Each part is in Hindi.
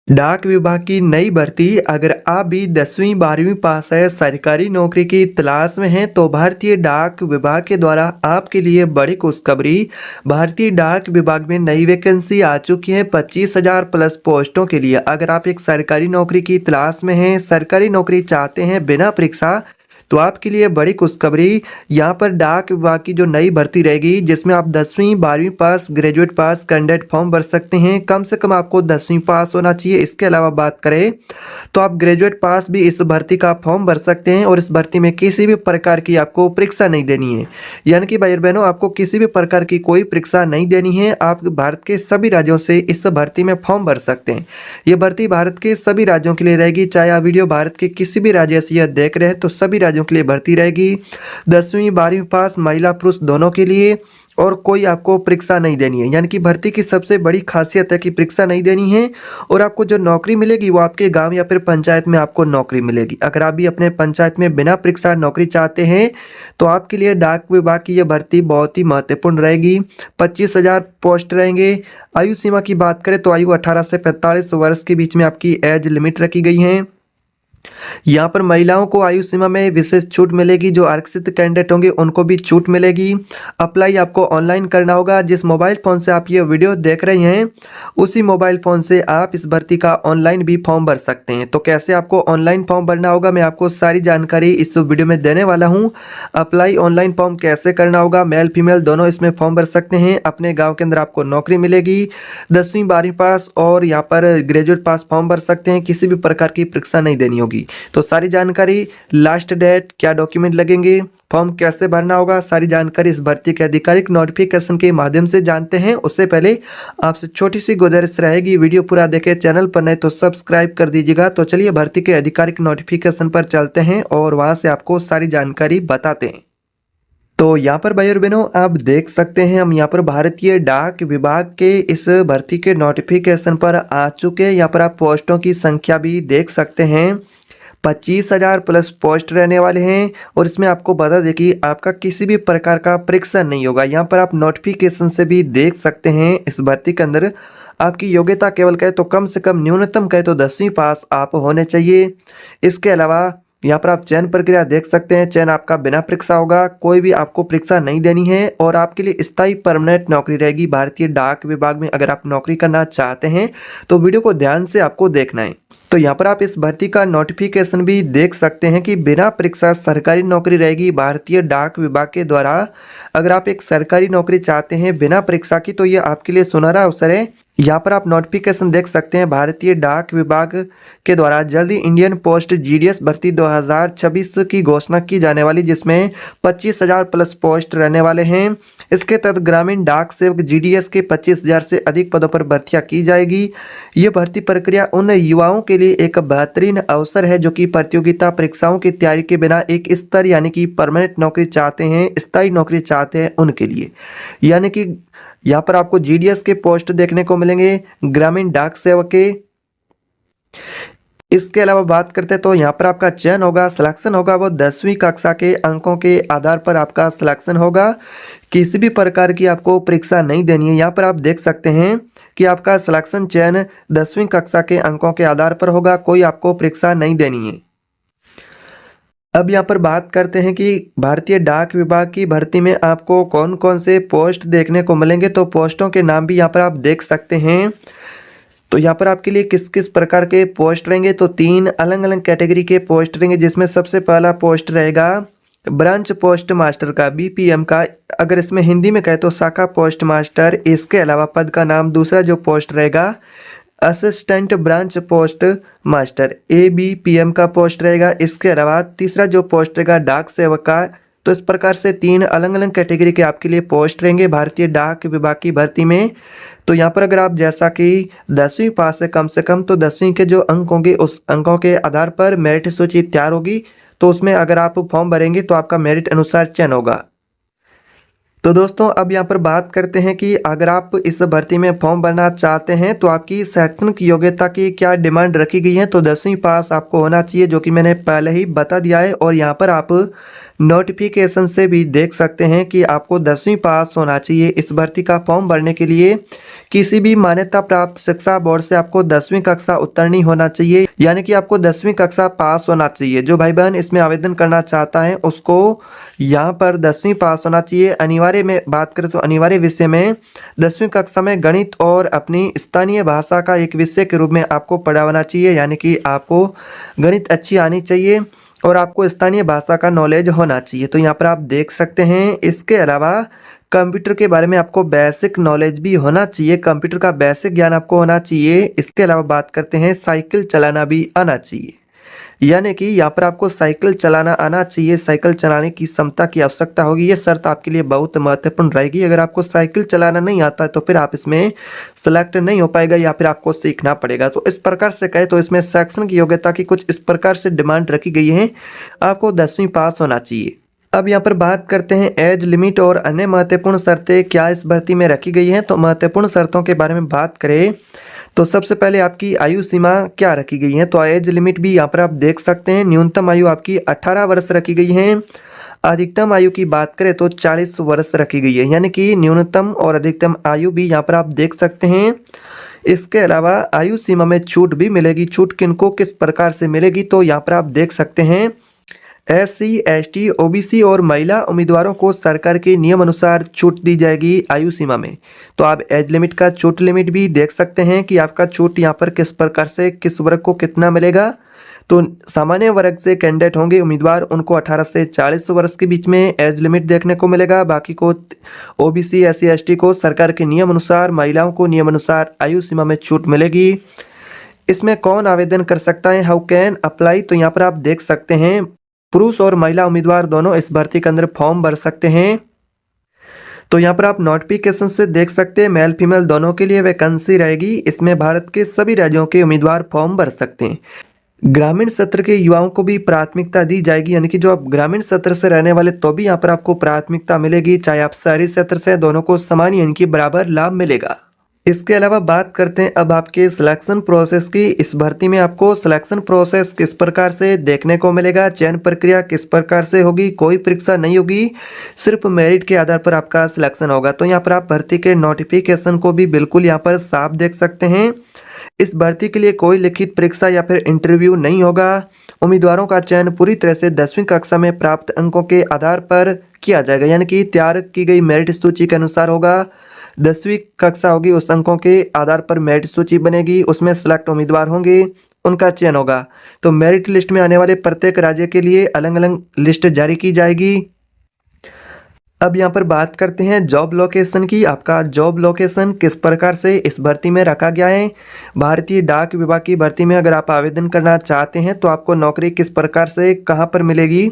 डाक विभाग की नई भर्ती। अगर आप भी 10वीं 12वीं पास है, सरकारी नौकरी की तलाश में हैं तो भारतीय डाक विभाग के द्वारा आपके लिए बड़ी खुशखबरी। भारतीय डाक विभाग में नई वैकेंसी आ चुकी है 25,000 प्लस पोस्टों के लिए। अगर आप एक सरकारी नौकरी की तलाश में हैं, सरकारी नौकरी चाहते हैं बिना परीक्षा, तो आपके लिए बड़ी खुशखबरी। यहाँ पर डाक विभाग की जो नई भर्ती रहेगी, जिसमें आप 10वीं 12वीं पास, ग्रेजुएट पास कैंडिडेट फॉर्म भर सकते हैं। कम से कम आपको 10वीं पास होना चाहिए। इसके अलावा बात करें तो आप ग्रेजुएट पास भी इस भर्ती का फॉर्म भर सकते हैं और इस भर्ती में किसी भी प्रकार की आपको परीक्षा नहीं देनी है। यानी कि भाई बहनों, आपको किसी भी प्रकार की कोई परीक्षा नहीं देनी है। आप भारत के सभी राज्यों से इस भर्ती में फॉर्म भर सकते हैं। ये भर्ती भारत के सभी राज्यों के लिए रहेगी। चाहे आप वीडियो भारत के किसी भी राज्य से यह देख रहे हैं तो सभी राज्यों के लिए भर्ती रहेगी। 10वीं 12वीं पास महिला पुरुष दोनों के लिए, और कोई आपको परीक्षा नहीं देनी है। यानी कि भर्ती की सबसे बड़ी खासियत है कि परीक्षा नहीं देनी है और आपको जो नौकरी मिलेगी वो आपके गांव या फिर पंचायत में आपको नौकरी मिलेगी। अगर आप भी अपने पंचायत में बिना परीक्षा नौकरी चाहते हैं तो आपके लिए डाक विभाग की यह भर्ती बहुत ही महत्वपूर्ण रहेगी। 25,000 पोस्ट रहेंगे। आयु सीमा की बात करें तो आयु 18 से 45 वर्ष के बीच में आपकी एज लिमिट रखी गई है। यहाँ पर महिलाओं को आयु सीमा में विशेष छूट मिलेगी। जो आरक्षित कैंडिडेट होंगे उनको भी छूट मिलेगी। अप्लाई आपको ऑनलाइन करना होगा। जिस मोबाइल फ़ोन से आप ये वीडियो देख रहे हैं उसी मोबाइल फ़ोन से आप इस भर्ती का ऑनलाइन भी फॉर्म भर सकते हैं। तो कैसे आपको ऑनलाइन फॉर्म भरना होगा, मैं आपको सारी जानकारी इस वीडियो में देने वाला हूँ। अप्लाई ऑनलाइन फॉर्म कैसे करना होगा, मेल फीमेल दोनों इसमें फॉर्म भर सकते हैं। अपने गाँव के अंदर आपको नौकरी मिलेगी। 10वीं 12वीं पास और यहाँ पर ग्रेजुएट पास फॉर्म भर सकते हैं। किसी भी प्रकार की परीक्षा नहीं देनी होगी। तो सारी जानकारी, लास्ट डेट, क्या डॉक्यूमेंट लगेंगे, फॉर्म कैसे भरना होगा, सारी जानकारी इस भर्ती के आधिकारिक नोटिफिकेशन के माध्यम से जानते हैं। उससे पहले आपसे छोटी सी गुजारिश रहेगी, वीडियो पूरा देखें। चैनल पर नए तो सब्सक्राइब कर दीजिएगा। तो चलिए भर्ती के आधिकारिक नोटिफिकेशन पर चलते हैं और वहां से आपको सारी जानकारी बताते हैं। तो यहाँ पर भाई और बहनों, आप देख सकते हैं हम यहाँ पर भारतीय डाक विभाग के इस भर्ती के नोटिफिकेशन पर आ चुके हैं। यहाँ पर आप पोस्टों की संख्या भी देख सकते हैं। 25,000 प्लस पोस्ट रहने वाले हैं और इसमें आपको बता दें कि आपका किसी भी प्रकार का परीक्षा नहीं होगा। यहाँ पर आप नोटिफिकेशन से भी देख सकते हैं इस भर्ती के अंदर आपकी योग्यता केवल कहे तो कम से कम न्यूनतम कहे तो 10वीं पास आप होने चाहिए। इसके अलावा यहाँ पर आप चयन प्रक्रिया देख सकते हैं। चयन आपका बिना परीक्षा होगा, कोई भी आपको परीक्षा नहीं देनी है और आपके लिए स्थायी परमानेंट नौकरी रहेगी भारतीय डाक विभाग में। अगर आप नौकरी करना चाहते हैं तो वीडियो को ध्यान से आपको देखना है। तो यहाँ पर आप इस भर्ती का नोटिफिकेशन भी देख सकते हैं कि बिना परीक्षा सरकारी नौकरी रहेगी भारतीय डाक विभाग के द्वारा। अगर आप एक सरकारी नौकरी चाहते हैं बिना परीक्षा की तो ये आपके लिए सुनहरा अवसर है। यहाँ पर आप नोटिफिकेशन देख सकते हैं भारतीय डाक विभाग के द्वारा जल्दी इंडियन पोस्ट जीडीएस भर्ती 2026 की घोषणा की जाने वाली, जिसमें 25,000 प्लस पोस्ट रहने वाले हैं। इसके तहत ग्रामीण डाक सेवक जीडीएस के 25,000 से अधिक पदों पर भर्तियां की जाएगी। ये भर्ती प्रक्रिया उन युवाओं के लिए एक बेहतरीन अवसर है जो कि प्रतियोगिता परीक्षाओं की तैयारी के बिना एक स्तर यानी कि परमानेंट नौकरी चाहते हैं, स्थायी नौकरी चाहते हैं उनके लिए। यानी कि यहाँ पर आपको जीडीएस के पोस्ट देखने को मिलेंगे, ग्रामीण डाक सेवक के। इसके अलावा बात करते हैं तो यहाँ पर आपका चयन होगा, सिलेक्शन होगा वो 10वीं कक्षा के अंकों के आधार पर आपका सिलेक्शन होगा। किसी भी प्रकार की आपको परीक्षा नहीं देनी है। यहाँ पर आप देख सकते हैं कि आपका सिलेक्शन चयन 10वीं कक्षा के अंकों के आधार पर होगा, कोई आपको परीक्षा नहीं देनी है। अब यहाँ पर बात करते हैं कि भारतीय डाक विभाग की भर्ती में आपको कौन कौन से पोस्ट देखने को मिलेंगे। तो पोस्टों के नाम भी यहाँ पर आप देख सकते हैं। तो यहाँ पर आपके लिए किस किस प्रकार के पोस्ट रहेंगे, तो 3 अलग अलग कैटेगरी के पोस्ट रहेंगे। जिसमें सबसे पहला पोस्ट रहेगा ब्रांच पोस्ट मास्टर का, बीपीएम का। अगर इसमें हिंदी में कहे तो शाखा पोस्ट मास्टर। इसके अलावा पद का नाम दूसरा जो पोस्ट रहेगा assistant branch post master, ABPM का पोस्ट रहेगा। इसके अलावा तीसरा जो पोस्ट रहेगा डाक सेवक का। तो इस प्रकार से 3 अलग अलग कैटेगरी के आपके लिए पोस्ट रहेंगे भारतीय डाक विभाग की भर्ती में। तो यहाँ पर अगर आप जैसा कि 10वीं पास है कम से कम, तो 10वीं के जो अंक होंगे उस अंकों के आधार पर मेरिट सूची तैयार होगी। तो उसमें अगर आप फॉर्म भरेंगे तो आपका मेरिट अनुसार चयन होगा। तो दोस्तों अब यहाँ पर बात करते हैं कि अगर आप इस भर्ती में फॉर्म भरना चाहते हैं तो आपकी शैक्षणिक योग्यता की क्या डिमांड रखी गई है। तो 10वीं पास आपको होना चाहिए, जो कि मैंने पहले ही बता दिया है। और यहाँ पर आप नोटिफिकेशन से भी देख सकते हैं कि आपको 10वीं पास होना चाहिए। इस भर्ती का फॉर्म भरने के लिए किसी भी मान्यता प्राप्त शिक्षा बोर्ड से आपको 10वीं कक्षा उत्तीर्ण होना चाहिए, यानी कि आपको 10वीं कक्षा पास होना चाहिए। जो भाई बहन इसमें आवेदन करना चाहता है उसको यहाँ पर 10वीं पास होना चाहिए। अनिवार्य में बात करें तो अनिवार्य विषय में 10वीं कक्षा में गणित और अपनी स्थानीय भाषा का एक विषय के रूप में आपको पढ़ा होना चाहिए, यानी कि आपको गणित अच्छी आनी चाहिए और आपको स्थानीय भाषा का नॉलेज होना चाहिए। तो यहाँ पर आप देख सकते हैं। इसके अलावा कंप्यूटर के बारे में आपको बेसिक नॉलेज भी होना चाहिए, कंप्यूटर का बेसिक ज्ञान आपको होना चाहिए। इसके अलावा बात करते हैं साइकिल चलाना भी आना चाहिए, यानी कि यहाँ पर आपको साइकिल चलाना आना चाहिए। साइकिल चलाने की क्षमता की आवश्यकता होगी। ये शर्त आपके लिए बहुत महत्वपूर्ण रहेगी। अगर आपको साइकिल चलाना नहीं आता है तो फिर आप इसमें सेलेक्ट नहीं हो पाएगा या फिर आपको सीखना पड़ेगा। तो इस प्रकार से कहे तो इसमें शैक्षणिक योग्यता की कुछ इस प्रकार से डिमांड रखी गई है, आपको 10वीं पास होना चाहिए। अब यहाँ पर बात करते हैं एज लिमिट और अन्य महत्वपूर्ण शर्तें क्या इस भर्ती में रखी गई हैं। तो महत्वपूर्ण शर्तों के बारे में बात करें तो सबसे पहले आपकी आयु सीमा क्या रखी गई है। तो एज लिमिट भी यहाँ पर आप देख सकते हैं। न्यूनतम आयु आपकी 18 वर्ष रखी गई है। अधिकतम आयु की बात करें तो 40 वर्ष रखी गई है, यानी कि न्यूनतम और अधिकतम आयु भी यहाँ पर आप देख सकते हैं। इसके अलावा आयु सीमा में छूट भी मिलेगी। छूट किनको किस प्रकार से मिलेगी तो यहाँ पर आप देख सकते हैं। SC, ST, OBC और महिला उम्मीदवारों को सरकार के नियम अनुसार छूट दी जाएगी आयु सीमा में। तो आप एज लिमिट का छूट लिमिट भी देख सकते हैं कि आपका छूट यहाँ पर किस प्रकार से किस वर्ग को कितना मिलेगा। तो सामान्य वर्ग से कैंडिडेट होंगे उम्मीदवार, उनको 18 से 40 वर्ष के बीच में एज लिमिट देखने को मिलेगा। बाकी को OBC, SC, ST को सरकार के नियम अनुसार, महिलाओं को नियम अनुसार आयु सीमा में छूट मिलेगी। इसमें कौन आवेदन कर सकता है, हाउ कैन अप्लाई, तो यहाँ पर आप देख सकते हैं पुरुष और महिला उम्मीदवार दोनों इस भर्ती के अंदर फॉर्म भर सकते हैं। तो यहाँ पर आप नोटिफिकेशन से देख सकते हैं मेल फीमेल दोनों के लिए वैकेंसी रहेगी। इसमें भारत के सभी राज्यों के उम्मीदवार फॉर्म भर सकते हैं। ग्रामीण क्षेत्र के युवाओं को भी प्राथमिकता दी जाएगी, यानी कि जो आप ग्रामीण क्षेत्र से रहने वाले तो भी यहाँ पर आपको प्राथमिकता मिलेगी, चाहे आप शहरी क्षेत्र से, दोनों को समान यानी कि बराबर लाभ मिलेगा। इसके अलावा बात करते हैं अब आपके सिलेक्शन प्रोसेस की। इस भर्ती में आपको सिलेक्शन प्रोसेस किस प्रकार से देखने को मिलेगा, चयन प्रक्रिया किस प्रकार से होगी, कोई परीक्षा नहीं होगी, सिर्फ मेरिट के आधार पर आपका सिलेक्शन होगा। तो यहाँ पर आप भर्ती के नोटिफिकेशन को भी बिल्कुल यहाँ पर साफ देख सकते हैं। इस भर्ती के लिए कोई लिखित परीक्षा या फिर इंटरव्यू नहीं होगा। उम्मीदवारों का चयन पूरी तरह से 10वीं कक्षा में प्राप्त अंकों के आधार पर किया जाएगा, यानी कि तैयार की गई मेरिट सूची के अनुसार होगा। 10वीं कक्षा होगी, उस अंकों के आधार पर मेरिट सूची बनेगी, उसमें सेलेक्ट उम्मीदवार होंगे, उनका चयन होगा। तो मेरिट लिस्ट में आने वाले प्रत्येक राज्य के लिए अलग अलग लिस्ट जारी की जाएगी। अब यहाँ पर बात करते हैं जॉब लोकेशन की। आपका जॉब लोकेशन किस प्रकार से इस भर्ती में रखा गया है। भारतीय डाक विभाग की भर्ती में अगर आप आवेदन करना चाहते हैं तो आपको नौकरी किस प्रकार से कहाँ पर मिलेगी।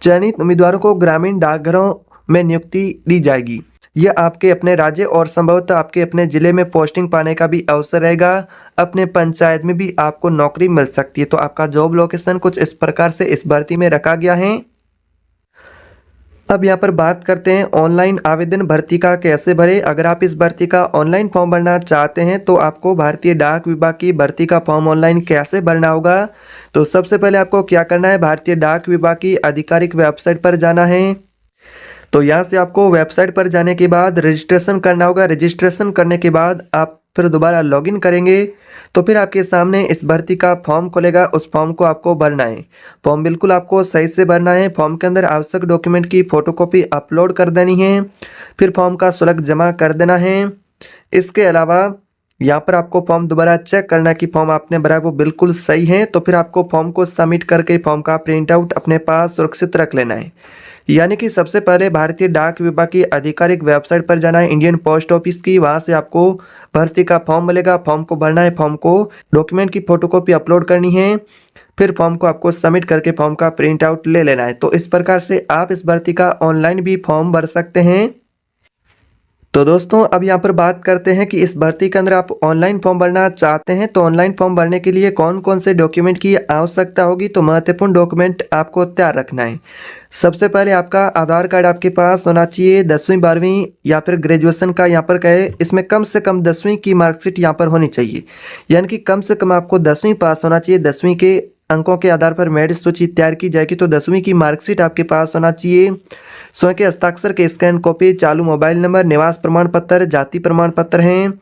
चयनित उम्मीदवारों को ग्रामीण डाकघरों में नियुक्ति दी जाएगी। यह आपके अपने राज्य और संभवतः आपके अपने ज़िले में पोस्टिंग पाने का भी अवसर रहेगा। अपने पंचायत में भी आपको नौकरी मिल सकती है। तो आपका जॉब लोकेशन कुछ इस प्रकार से इस भर्ती में रखा गया है। अब यहाँ पर बात करते हैं ऑनलाइन आवेदन भर्ती का कैसे भरें। अगर आप इस भर्ती का ऑनलाइन फॉर्म भरना चाहते हैं तो आपको भारतीय डाक विभाग की भर्ती का फॉर्म ऑनलाइन कैसे भरना होगा। तो सबसे पहले आपको क्या करना है, भारतीय डाक विभाग की आधिकारिक वेबसाइट पर जाना है। तो यहाँ से आपको वेबसाइट पर जाने के बाद रजिस्ट्रेशन करना होगा। रजिस्ट्रेशन करने के बाद आप फिर दोबारा लॉगिन करेंगे तो फिर आपके सामने इस भर्ती का फॉर्म खुलेगा। उस फॉर्म को आपको भरना है। फॉर्म बिल्कुल आपको सही से भरना है। फॉर्म के अंदर आवश्यक डॉक्यूमेंट की फ़ोटोकॉपी अपलोड कर देनी है, फिर फॉर्म का शुल्क जमा कर देना है। इसके अलावा यहाँ पर आपको फॉर्म दोबारा चेक करना कि फॉर्म आपने भरा वो बिल्कुल सही है। तो फिर आपको फॉर्म को सबमिट करके फॉर्म का प्रिंट आउट अपने पास सुरक्षित रख लेना है। यानी कि सबसे पहले भारतीय डाक विभाग की आधिकारिक वेबसाइट पर जाना है, इंडियन पोस्ट ऑफिस की। वहां से आपको भर्ती का फॉर्म मिलेगा। फॉर्म को भरना है, फॉर्म को डॉक्यूमेंट की फ़ोटोकॉपी अपलोड करनी है, फिर फॉर्म को आपको सबमिट करके फॉर्म का प्रिंट आउट ले लेना है। तो इस प्रकार से आप इस भर्ती का ऑनलाइन भी फॉर्म भर सकते हैं। तो दोस्तों अब यहाँ पर बात करते हैं कि इस भर्ती के अंदर आप ऑनलाइन फॉर्म भरना चाहते हैं तो ऑनलाइन फॉर्म भरने के लिए कौन कौन से डॉक्यूमेंट की आवश्यकता होगी। तो महत्वपूर्ण डॉक्यूमेंट आपको तैयार रखना है। सबसे पहले आपका आधार कार्ड आपके पास होना चाहिए। 10वीं 12वीं या फिर ग्रेजुएशन का यहाँ पर कहे, इसमें कम से कम 10वीं की मार्कशीट यहाँ पर होनी चाहिए, यानी कि कम से कम आपको 10वीं पास होना चाहिए। 10वीं के अंकों के आधार पर मेरिट सूची तैयार की जाएगी। तो 10वीं की मार्कशीट आपके पास होना चाहिए, स्वयं के हस्ताक्षर के स्कैन कॉपी, चालू मोबाइल नंबर, निवास प्रमाण पत्र, जाति प्रमाण पत्र हैं,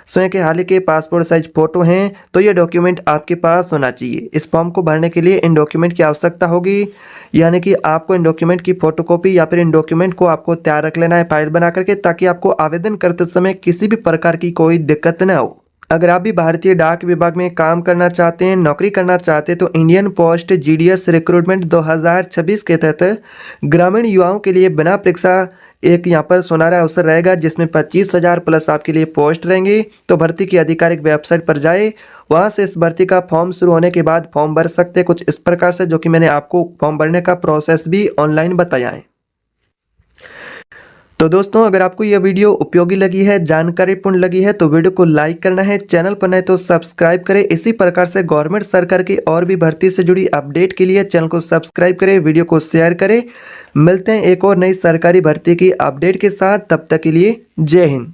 स्वयं के हाल ही के पासपोर्ट साइज फोटो हैं। तो ये डॉक्यूमेंट आपके पास होना चाहिए। इस फॉर्म को भरने के लिए इन डॉक्यूमेंट की आवश्यकता होगी, यानी कि आपको इन डॉक्यूमेंट की फोटोकॉपी या फिर इन डॉक्यूमेंट को आपको तैयार रख लेना है फाइल बना करके, ताकि आपको आवेदन करते समय किसी भी प्रकार की कोई दिक्कत न हो। अगर आप भी भारतीय डाक विभाग में काम करना चाहते हैं, नौकरी करना चाहते हैं, तो इंडियन पोस्ट जीडीएस रिक्रूटमेंट 2026 के तहत ग्रामीण युवाओं के लिए बिना परीक्षा एक यहाँ पर सुनहरा अवसर रहेगा, जिसमें 25,000 प्लस आपके लिए पोस्ट रहेंगे। तो भर्ती की आधिकारिक वेबसाइट पर जाए, वहाँ से इस भर्ती का फॉर्म शुरू होने के बाद फॉर्म भर सकते हैं कुछ इस प्रकार से, जो कि मैंने आपको फॉर्म भरने का प्रोसेस भी ऑनलाइन बताया है। तो दोस्तों, अगर आपको यह वीडियो उपयोगी लगी है, जानकारीपूर्ण लगी है, तो वीडियो को लाइक करना है, चैनल पर नए तो सब्सक्राइब करें। इसी प्रकार से गवर्नमेंट सरकार की और भी भर्ती से जुड़ी अपडेट के लिए चैनल को सब्सक्राइब करें, वीडियो को शेयर करें। मिलते हैं एक और नई सरकारी भर्ती की अपडेट के साथ, तब तक के लिए जय हिंद।